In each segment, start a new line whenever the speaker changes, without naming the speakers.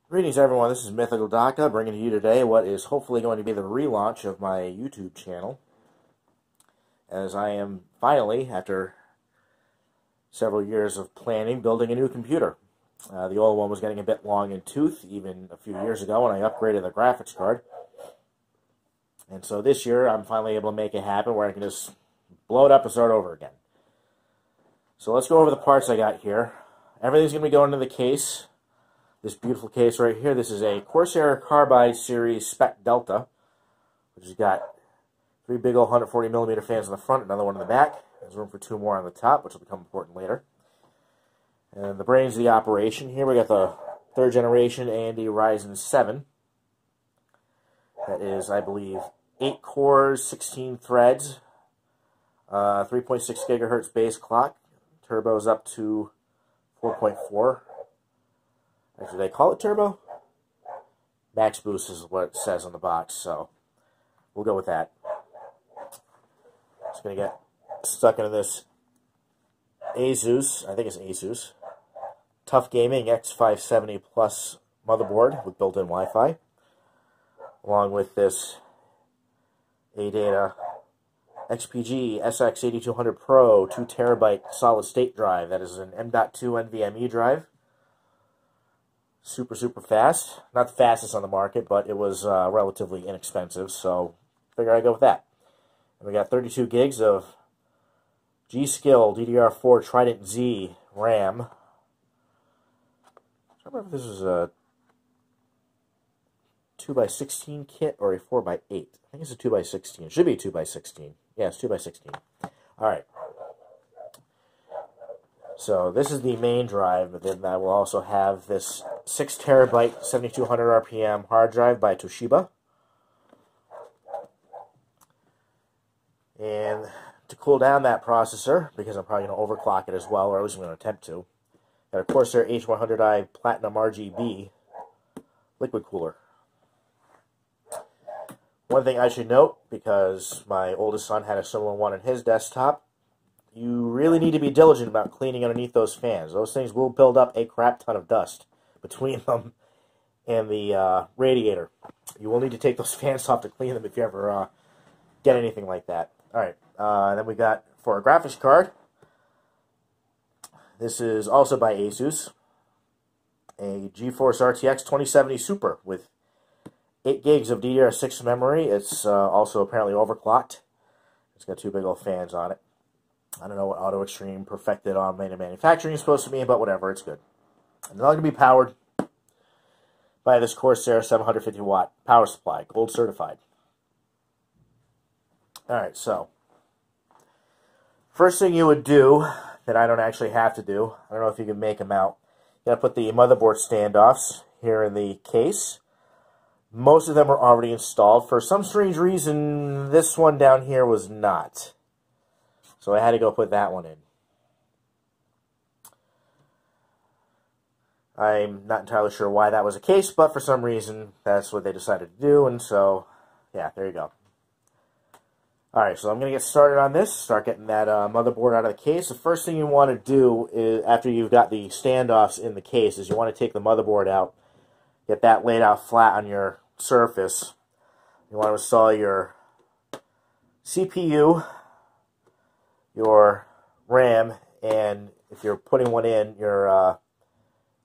Greetings everyone, this is Mythicaldakka bringing to you today what is hopefully going to be the relaunch of my YouTube channel, as I am finally, after several years of planning, building a new computer. The old one was getting a bit long in tooth even a few years ago when I upgraded the graphics card. And so this year I'm finally able to make it happen where I can just blow it up and start over again. So let's go over the parts I got here. Everything's going to be going into the case. This beautiful case right here, this is a Corsair Carbide series Spec-DELTA, which has got three big old 140mm fans in the front, another one in the back. There's room for two more on the top, which will become important later. And the brains of the operation here, we got the 3rd generation AMD Ryzen 7. That is, I believe, 8 cores, 16 threads, 3.6 gigahertz base clock, turbos up to 4.4. Actually, they call it turbo? Max boost is what it says on the box, so we'll go with that. Just going to get stuck into this ASUS, I think it's ASUS, Tough Gaming X570 Plus motherboard with built-in Wi-Fi, along with this ADATA XPG SX8200 Pro 2TB solid-state drive. That is an M.2 NVMe drive. Super fast. Not the fastest on the market, but it was relatively inexpensive, so figure I'd go with that. And we got 32 gigs of G.SKILL DDR4 Trident Z RAM. I don't remember if this was a 2x16 kit or a 4x8. I think it's a 2x16. It should be a 2x16. Yeah, it's 2x16. Alright. So this is the main drive, but then I will also have this 6TB 7200 RPM hard drive by Toshiba. And to cool down that processor, because I'm probably going to overclock it as well, or at least I'm going to attempt to, got a Corsair H100i Platinum RGB liquid cooler. One thing I should note, because my oldest son had a similar one in his desktop, you really need to be diligent about cleaning underneath those fans. Those things will build up a crap ton of dust between them and the radiator. You will need to take those fans off to clean them if you ever get anything like that. Alright, then we got, for a graphics card, this is also by ASUS, a GeForce RTX 2070 Super with 8 gigs of DDR6 memory. It's also apparently overclocked. It's got two big old fans on it. I don't know what Auto Extreme perfected automated manufacturing is supposed to be, but whatever, it's good. And they're all going to be powered by this Corsair 750 watt power supply, gold certified. Alright, so first thing you would do, that I don't actually have to do, I don't know if you can make them out, you got to put the motherboard standoffs here in the case. Most of them are already installed. For some strange reason, this one down here was not. So I had to go put that one in. I'm not entirely sure why that was the case, but for some reason, that's what they decided to do, and so, yeah, there you go. Alright, so I'm going to get started on this, start getting that motherboard out of the case. The first thing you want to do, is, after you've got the standoffs in the case, is you want to take the motherboard out, get that laid out flat on your surface. You want to install your CPU, your RAM, and if you're putting one in, your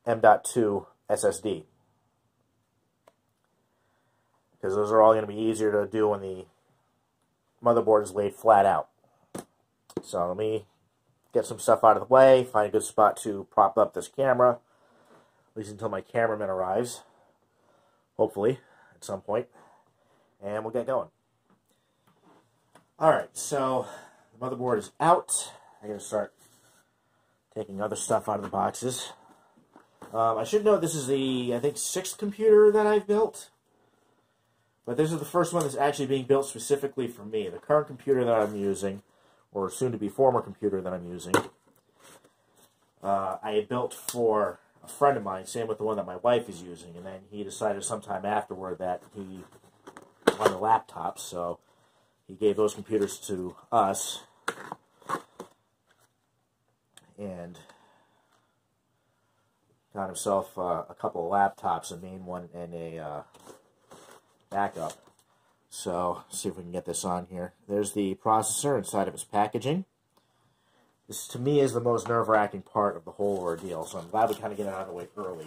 M.2 SSD. Because those are all going to be easier to do when the motherboard is laid flat out. So let me get some stuff out of the way, find a good spot to prop up this camera, at least until my cameraman arrives, hopefully, at some point, and we'll get going. Alright, so the motherboard is out. I'm going to start taking other stuff out of the boxes. I should note this is the, I think, 6th computer that I've built. But this is the first one that's actually being built specifically for me. The current computer that I'm using, or soon-to-be former computer that I'm using, I had built for a friend of mine, same with the one that my wife is using. And then he decided sometime afterward that he wanted a laptop, so he gave those computers to us. And got himself a couple of laptops, a main one and a backup. So, see if we can get this on here. There's the processor inside of its packaging. This, to me, is the most nerve-wracking part of the whole ordeal, so I'm glad we kind of get it out of the way early.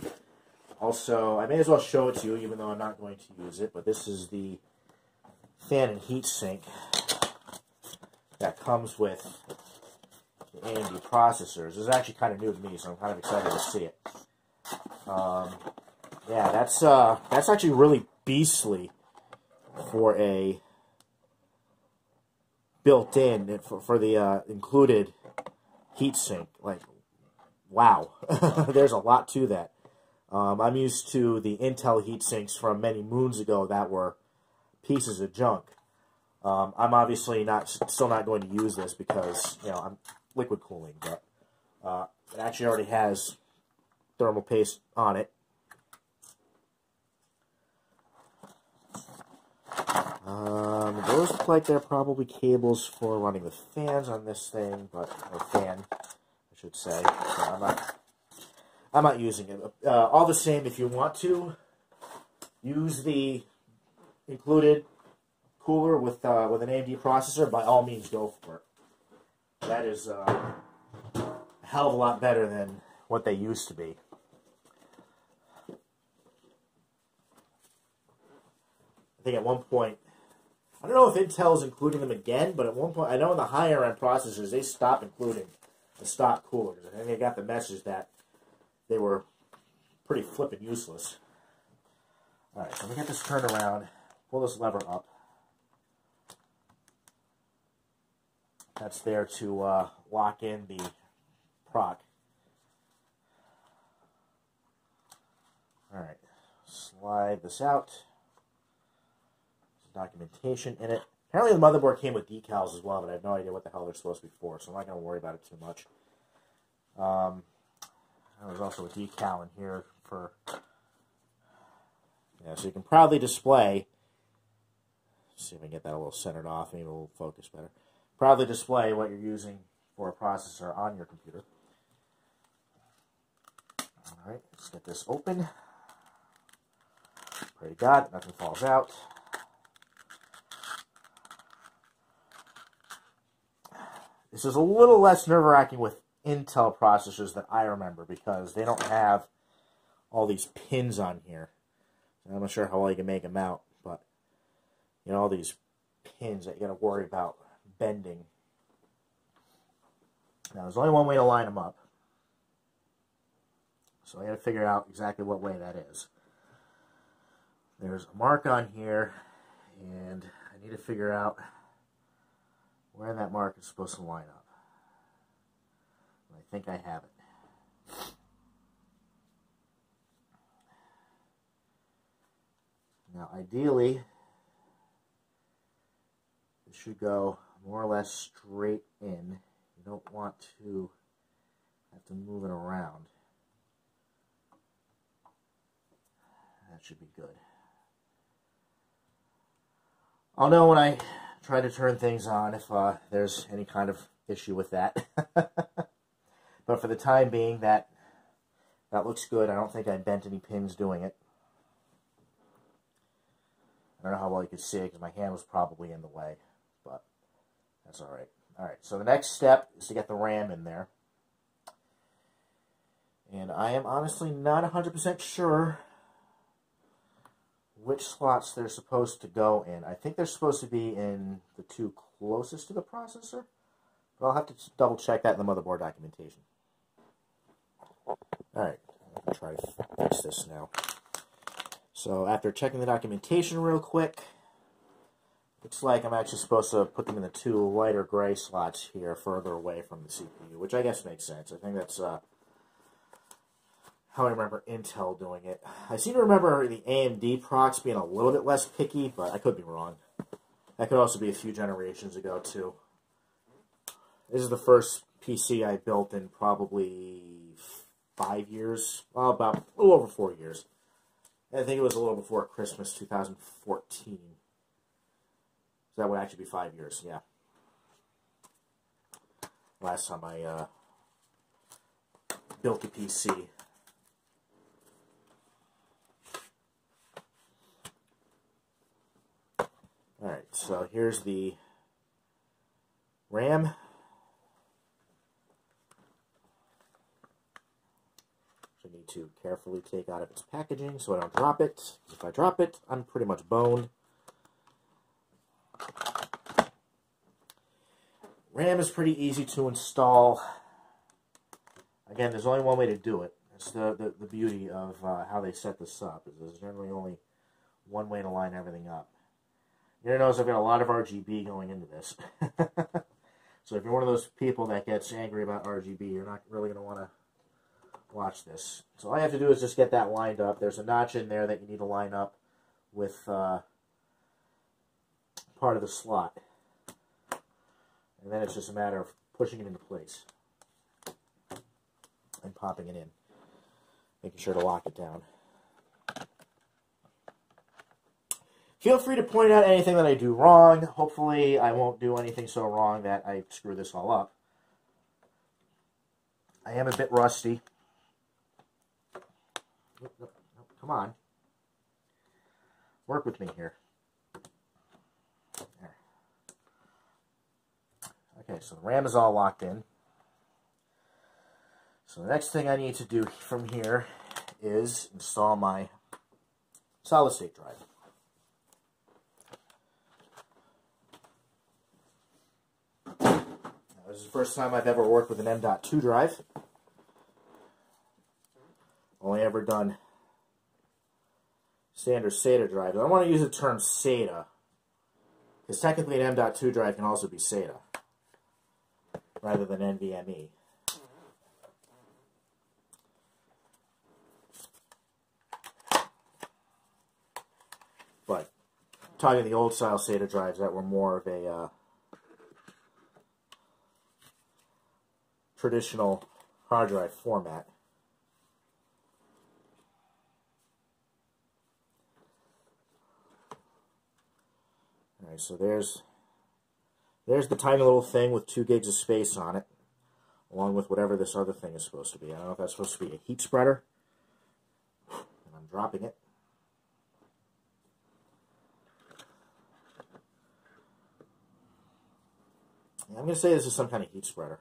Also, I may as well show it to you, even though I'm not going to use it, but this is the fan and heat sink that comes with the AMD processors. This is actually kind of new to me, so I'm kind of excited to see it. Yeah, that's actually really beastly for a built-in, for the included heatsink. Like, wow. There's a lot to that. I'm used to the Intel heatsinks from many moons ago that were pieces of junk. I'm obviously still not going to use this because, you know, I'm liquid cooling, but it actually already has thermal paste on it. Those look like they're probably cables for running the fans on this thing, or fan, I should say. So I'm not using it. All the same, if you want to use the included cooler with an AMD processor, by all means go for it. That is a hell of a lot better than what they used to be. I think at one point, I don't know if Intel's including them again, but at one point, I know in the higher end processors, they stopped including the stock coolers. I think they got the message that they were pretty flippin' useless. Alright, so let me get this turned around, pull this lever up. That's there to lock in the proc. Alright, slide this out. There's documentation in it. Apparently the motherboard came with decals as well, but I have no idea what the hell they're supposed to be for, so I'm not going to worry about it too much. There's also a decal in here for, yeah, so you can proudly display, let's see if I can get that a little centered off, maybe a little focus better. Proudly display what you're using for a processor on your computer. Alright, let's get this open. Pray to God, nothing falls out. This is a little less nerve-wracking with Intel processors that I remember because they don't have all these pins on here. I'm not sure how well you can make them out, but you know, all these pins that you got to worry about bending. Now, there's only one way to line them up, so I got to figure out exactly what way that is. There's a mark on here, and I need to figure out where that mark is supposed to line up. I think I have it. Now, ideally, it should go more or less straight in. You don't want to have to move it around. That should be good. I'll know when I try to turn things on if there's any kind of issue with that. But for the time being, that looks good. I don't think I bent any pins doing it. I don't know how well you could see it because my hand was probably in the way, but that's all right. All right, so the next step is to get the RAM in there. And I am honestly not 100% sure which slots they're supposed to go in. I think they're supposed to be in the two closest to the processor, but I'll have to double check that in the motherboard documentation. Alright, I'll try to fix this now. So after checking the documentation real quick, looks like I'm actually supposed to put them in the two lighter gray slots here further away from the CPU, which I guess makes sense. I think that's how I remember Intel doing it. I seem to remember the AMD procs being a little bit less picky, but I could be wrong. That could also be a few generations ago, too. This is the first PC I built in probably 5 years. Well, about a little over 4 years. I think it was a little before Christmas 2014. So that would actually be 5 years, yeah. Last time I built a PC. so here's the RAM. I need to carefully take out of its packaging so I don't drop it. If I drop it, I'm pretty much boned. RAM is pretty easy to install. Again, there's only one way to do it. It's the beauty of how they set this up. Is there's generally only one way to line everything up. You're going to notice I've got a lot of RGB going into this. So if you're one of those people that gets angry about RGB, you're not really going to want to watch this. So all you have to do is just get that lined up. There's a notch in there that you need to line up with part of the slot. And then it's just a matter of pushing it into place and popping it in. Making sure to lock it down. Feel free to point out anything that I do wrong. Hopefully I won't do anything so wrong that I screw this all up. I am a bit rusty. Come on. Work with me here. There. Okay, so the RAM is all locked in. So the next thing I need to do from here is install my solid-state drive. Now, this is the first time I've ever worked with an M.2 drive. Only ever done standard SATA drives. I don't want to use the term SATA, because technically an M.2 drive can also be SATA, rather than NVMe. But talking the old style SATA drives that were more of a traditional hard drive format. Alright, so there's the tiny little thing with 2 gigs of space on it, along with whatever this other thing is supposed to be. I don't know if that's supposed to be a heat spreader, and I'm dropping it. I'm going to say this is some kind of heat spreader.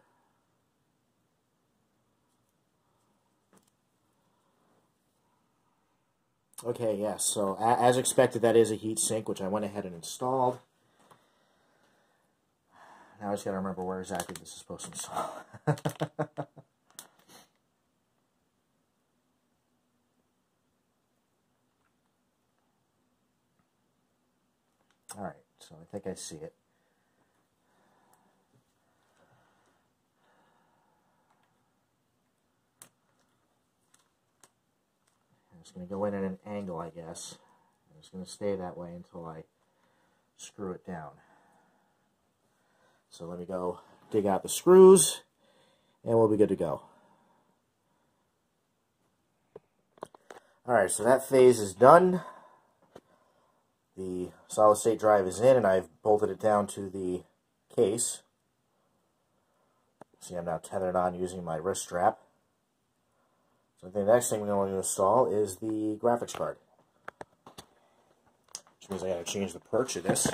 Okay, yes, so as expected, that is a heat sink, which I went ahead and installed. Now I just got to remember where exactly this is supposed to install. Alright, so I think I see it. It's going to go in at an angle, I guess. And it's going to stay that way until I screw it down. So let me go dig out the screws, and we'll be good to go. Alright, so that phase is done. The solid-state drive is in, and I've bolted it down to the case. See, I'm now tethered on using my wrist strap. So the next thing we're going to install is the graphics card. Which means I got to change the perch of this.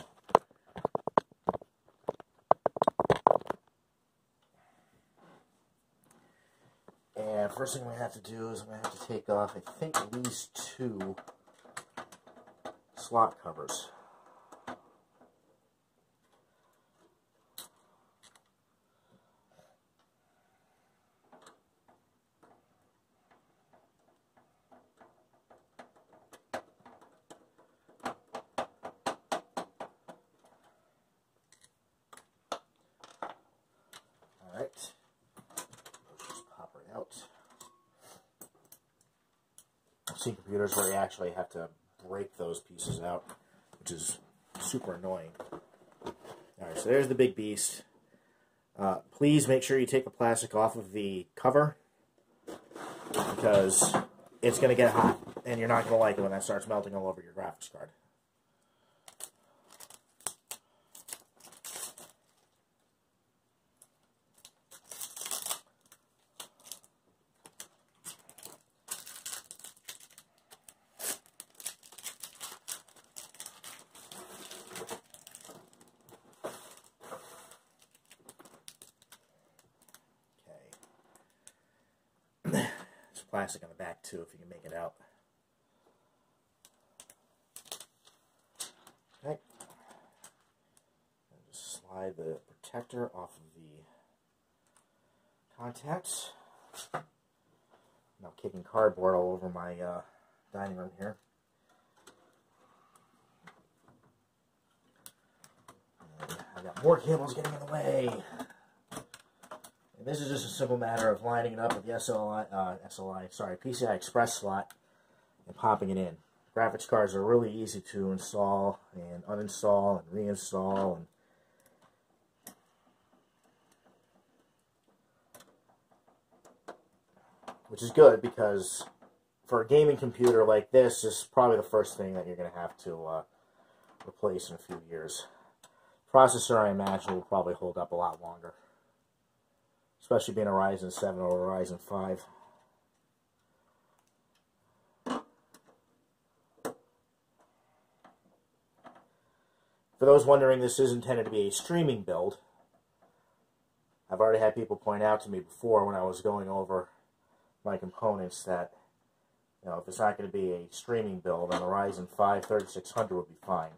And first thing we have to do is I'm going to have to take off, I think, at least 2 slot covers. Alright. Let's just pop right out. I've seen computers where you actually have to break those pieces out, which is super annoying. Alright, so there's the big beast. Please make sure you take the plastic off of the cover, because it's going to get hot, and you're not going to like it when that starts melting all over your graphics card. plastic on the back too, if you can make it out. Okay. And just slide the protector off of the contacts. Now kicking cardboard all over my dining room here. And I got more cables getting in the way. And this is just a simple matter of lining it up with the PCI Express slot and popping it in. Graphics cards are really easy to install and uninstall and reinstall, and which is good because for a gaming computer like this, this is probably the first thing that you're going to have to replace in a few years. Processor, I imagine, will probably hold up a lot longer, especially being a Ryzen 7 or a Ryzen 5. For those wondering, this is intended to be a streaming build. I've already had people point out to me before when I was going over my components that, you know, if it's not going to be a streaming build, then a Ryzen 5 3600 would be fine.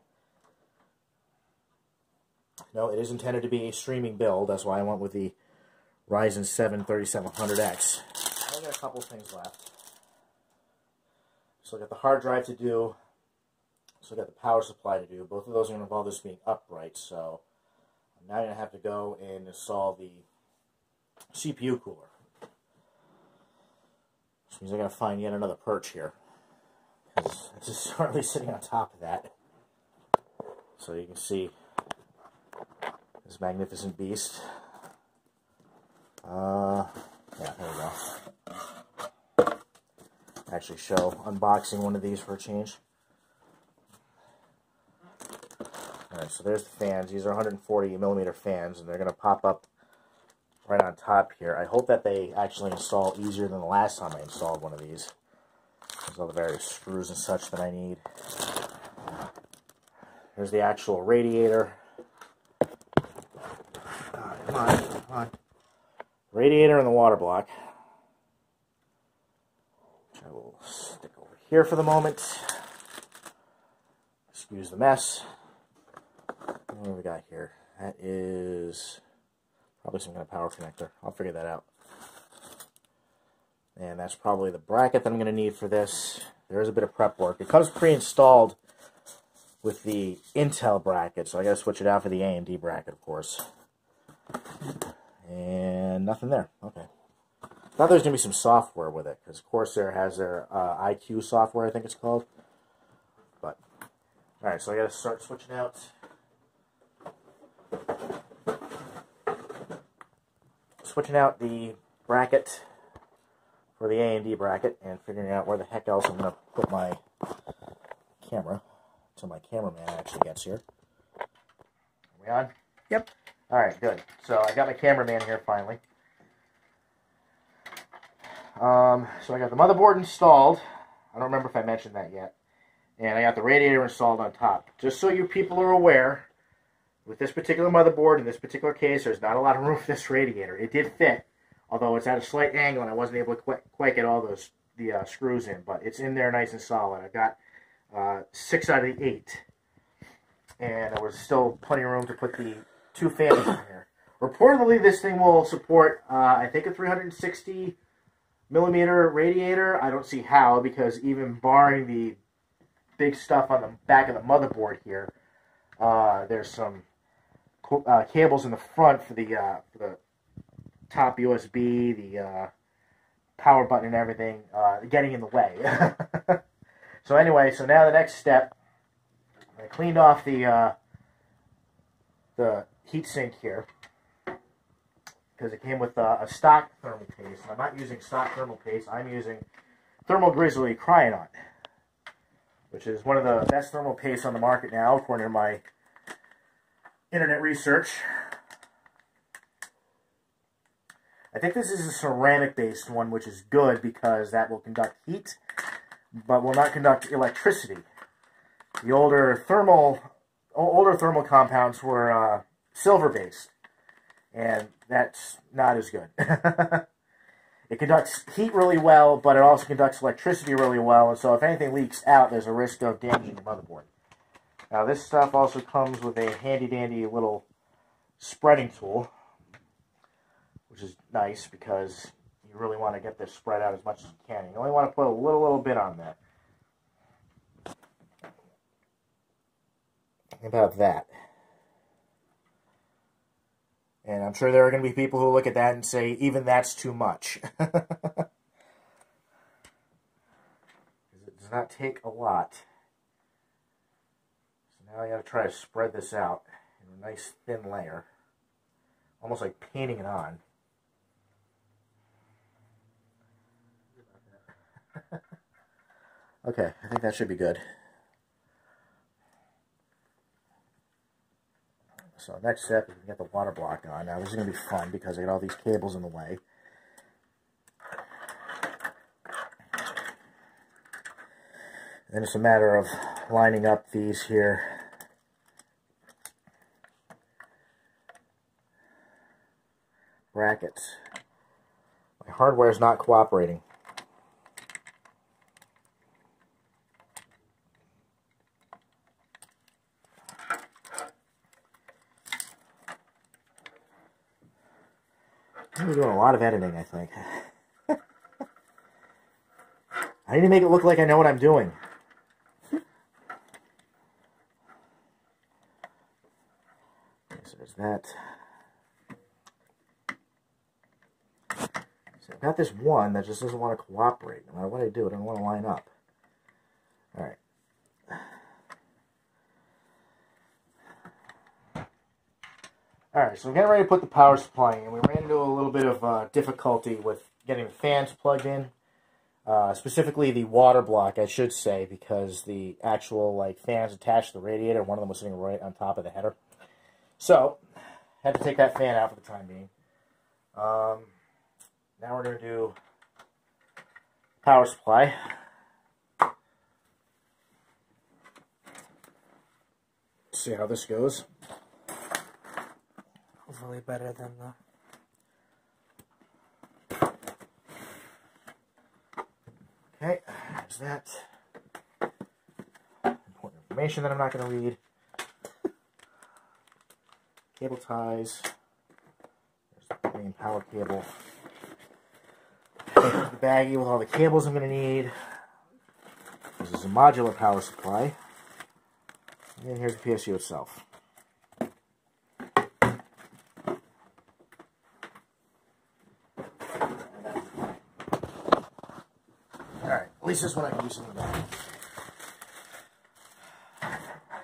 No, it is intended to be a streaming build. That's why I went with the Ryzen 7 3700X. I only got a couple things left. So I got the hard drive to do. So I got the power supply to do. Both of those are going to involve this being upright. So I'm now going to have to go and install the CPU cooler. Which means I got to find yet another perch here, because it's just currently sitting on top of that. So you can see this magnificent beast. Yeah, there we go. Actually show unboxing one of these for a change. Alright, so there's the fans. These are 140mm fans, and they're going to pop up right on top here. I hope that they actually install easier than the last time I installed one of these. There's all the various screws and such that I need. Here's the actual radiator. Come on, come on. Radiator and the water block. Which I will stick over here for the moment. Excuse the mess. What do we got here? That is probably some kind of power connector. I'll figure that out. And that's probably the bracket that I'm going to need for this. There is a bit of prep work. It comes pre-installed with the Intel bracket, so I got to switch it out for the AMD bracket, of course. And nothing there. Okay. Thought there was going to be some software with it, because Corsair has their IQ software, I think it's called. But, alright, so I got to start switching out. Switching out the bracket for the AMD bracket and figuring out where the heck else I'm going to put my camera until my cameraman actually gets here. Are we on? Yep. Alright, good. So I got my cameraman here finally. So I got the motherboard installed. I don't remember if I mentioned that yet. And I got the radiator installed on top. Just so you people are aware, with this particular motherboard, in this particular case, there's not a lot of room for this radiator. It did fit, although it's at a slight angle, and I wasn't able to quite get all the screws in, but it's in there nice and solid. I've got 6 out of the 8, and there was still plenty of room to put the 2 fans in here. Reportedly, this thing will support, I think, a 360mm radiator. I don't see how, because even barring the big stuff on the back of the motherboard here, there's some cables in the front for the top USB, the power button and everything, getting in the way. So anyway, so now the next step, I cleaned off the heatsink here, because it came with a stock thermal paste. I'm not using stock thermal paste, I'm using Thermal Grizzly Cryonaut, which is one of the best thermal pastes on the market now, according to my internet research. I think this is a ceramic-based one, which is good because that will conduct heat, but will not conduct electricity. The older thermal compounds were silver-based, and that's not as good. It conducts heat really well, but it also conducts electricity really well, and so if anything leaks out, there's a risk of damaging the motherboard. Now, this stuff also comes with a handy-dandy little spreading tool, which is nice because you really want to get this spread out as much as you can. You only want to put a little bit on there. Think about that. And I'm sure there are going to be people who look at that and say, even that's too much. It does not take a lot. So now I got to try to spread this out in a nice thin layer. Almost like painting it on. Okay, I think that should be good. So next step is to get the water block on. Now this is going to be fun because I got all these cables in the way. And then it's a matter of lining up these here brackets. My hardware is not cooperating. I'm doing a lot of editing, I think. I need to make it look like I know what I'm doing. Okay, so there's that. So I've got this one that just doesn't want to cooperate. No matter what I do, it doesn't want to line up. Alright. Alright, so I'm getting ready to put the power supply in. We ran into a little bit of difficulty with getting the fans plugged in. Specifically the water block, I should say, because the actual fans attached to the radiator, one of them was sitting right on top of the header. So, had to take that fan out for the time being. Now we're going to do power supply. See how this goes. Hopefully better than the... Okay, there's that. Important information that I'm not going to read. Cable ties. There's the main power cable. Here's the baggie with all the cables I'm going to need. This is a modular power supply. And then here's the PSU itself. Alright, at least this one I can do something about.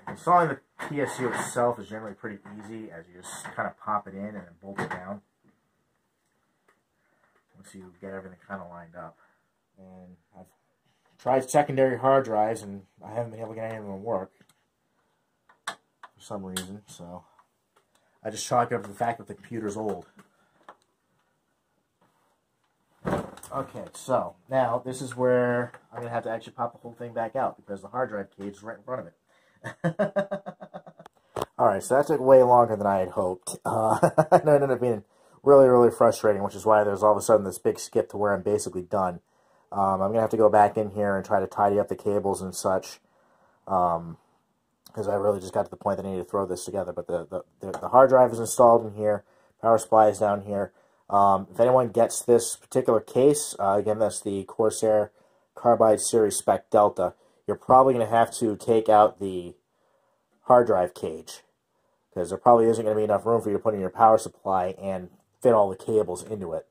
Installing the PSU itself is generally pretty easy, as you just kind of pop it in and then bolt it down. Once you get everything kind of lined up. And I've tried secondary hard drives and I haven't been able to get any of them to work for some reason, so I just chalk it up to the fact that the computer's old. Okay, so now this is where I'm going to have to actually pop the whole thing back out because the hard drive cage is right in front of it. Alright, so that took way longer than I had hoped. It ended up being really, really frustrating, which is why there's all of a sudden this big skip to where I'm basically done. I'm going to have to go back in here and try to tidy up the cables and such, because I really just got to the point that I need to throw this together. But the hard drive is installed in here, power supply is down here. If anyone gets this particular case, again, that's the Corsair Carbide series Spec-DELTA, you're probably going to have to take out the hard drive cage, because there probably isn't going to be enough room for you to put in your power supply and fit all the cables into it.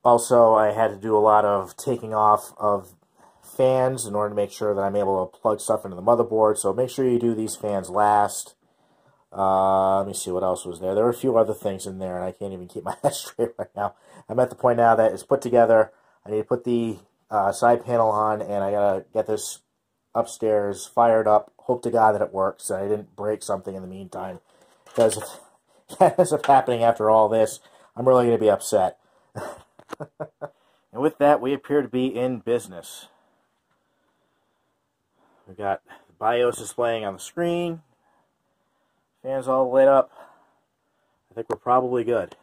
Also, I had to do a lot of taking off of fans in order to make sure that I'm able to plug stuff into the motherboard, so make sure you do these fans last. Let me see what else was there. There were a few other things in there, and I can't even keep my head straight right now. I'm at the point now that it's put together. I need to put the side panel on, and I gotta get this upstairs fired up. Hope to God that it works, and I didn't break something in the meantime. Because if that ends up happening after all this, I'm really going to be upset. And with that, we appear to be in business. We've got the BIOS displaying on the screen. Fans all lit up. I think we're probably good.